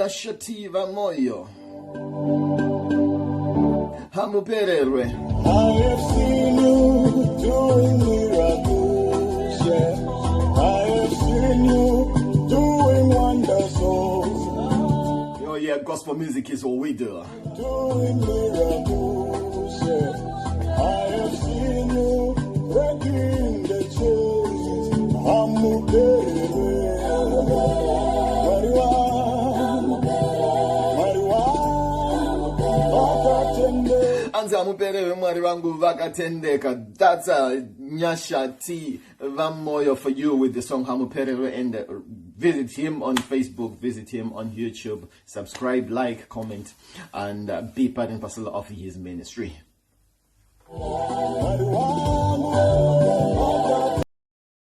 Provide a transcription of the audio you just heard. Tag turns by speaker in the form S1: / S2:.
S1: Nyashativa moyo hamupererwe.
S2: I have seen you doing miracles, yeah. I have seen you doing wonders,
S1: Oh yeah, gospel music is what we do.
S2: Doing miracles, yeah. I have seen you breaking the chains.
S1: Anza amuperere mwari wangu vakatendeka. That's Nyashati Vamoyo for you with the song Hamuperere, and visit him on Facebook, visit him on YouTube, subscribe, like, comment, and be part and parcel of his ministry.